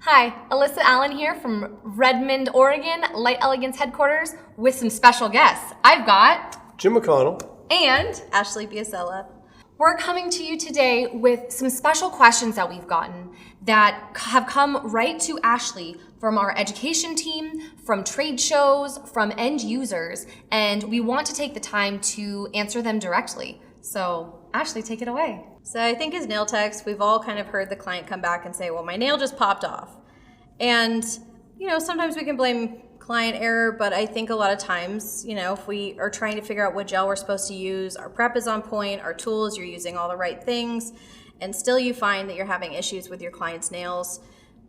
Hi, Alyssa Allen here from Redmond, Oregon, Light Elegance headquarters with some special guests. I've got Jim McConnell and Ashley Biasella. We're coming to you today with some special questions that we've gotten that have come right to Ashley from our education team, from trade shows, from end users, and we want to take the time to answer them directly. So, Ashley, take it away. So I think as nail techs, we've all kind of heard the client come back and say, well, my nail just popped off. And, sometimes we can blame client error, but I think a lot of times, if we are trying to figure out what gel we're supposed to use, our prep is on point, our tools, you're using all the right things, and still you find that you're having issues with your client's nails,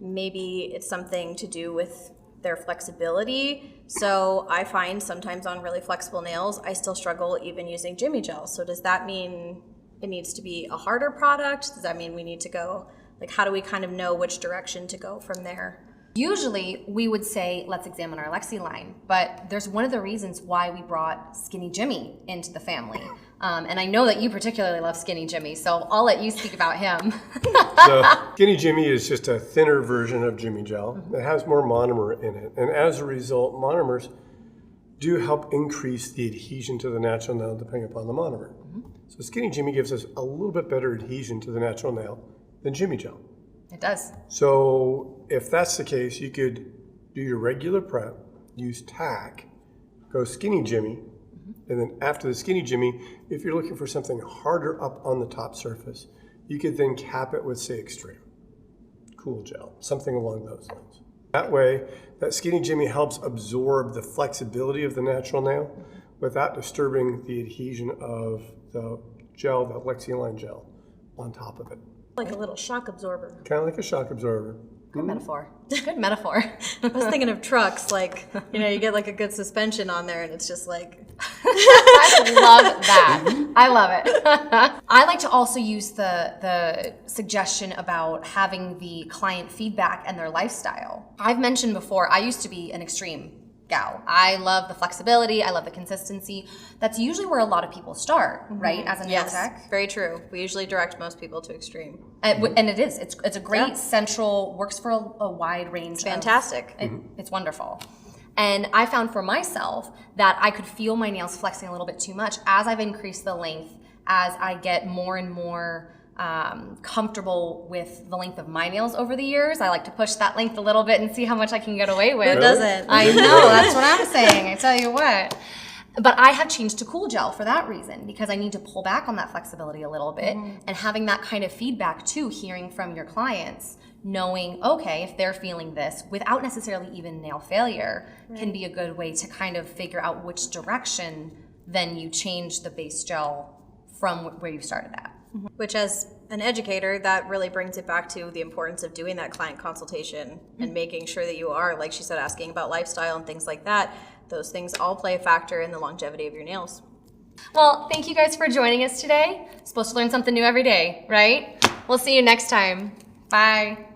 maybe it's something to do with their flexibility. So I find sometimes on really flexible nails, I still struggle even using Jimmy gel. So does that mean it needs to be a harder product? Does that mean we need to go, how do we kind of know which direction to go from there? Usually we would say, let's examine our Lexi line, but there's one of the reasons why we brought Skinny Jimmy into the family. And I know that you particularly love Skinny Jimmy, so I'll let you speak about him. So Skinny Jimmy is just a thinner version of Jimmy gel. It has more monomer in it. And as a result, monomers do help increase the adhesion to the natural nail depending upon the monomer. So Skinny Jimmy gives us a little bit better adhesion to the natural nail than Jimmy gel. It does. So if that's the case, you could do your regular prep, use tack, go Skinny Jimmy, and then after the Skinny Jimmy, if you're looking for something harder up on the top surface, you could then cap it with, say, Extreme Cool Gel, something along those lines. That way, that Skinny Jimmy helps absorb the flexibility of the natural nail without disturbing the adhesion of the gel, the Lexi-Line gel, on top of it. Like a little shock absorber. Kind of like a shock absorber. Good metaphor. Good metaphor. I was thinking of trucks, you get a good suspension on there and it's just like... I love that. I love it. I like to also use the suggestion about having the client feedback and their lifestyle. I've mentioned before, I used to be an extreme gal. I love the flexibility. I love the consistency. That's usually where a lot of people start, right? As a nail tech. Very true. We usually direct most people to extreme. And it is. It's a great central, works for a wide range. It's fantastic. It's wonderful. And I found for myself that I could feel my nails flexing a little bit too much as I've increased the length, as I get more and more comfortable with the length of my nails over the years. I like to push that length a little bit and see how much I can get away with. Who doesn't? I know, that's what I'm saying. I tell you what. But I have changed to Cool Gel for that reason, because I need to pull back on that flexibility a little bit and having that kind of feedback too, hearing from your clients, knowing, okay, if they're feeling this without necessarily even nail failure can be a good way to kind of figure out which direction then you change the base gel from where you started at. Which, as an educator, that really brings it back to the importance of doing that client consultation and making sure that you are, like she said, asking about lifestyle and things like that. Those things all play a factor in the longevity of your nails. Well, thank you guys for joining us today. Supposed to learn something new every day, right? We'll see you next time. Bye.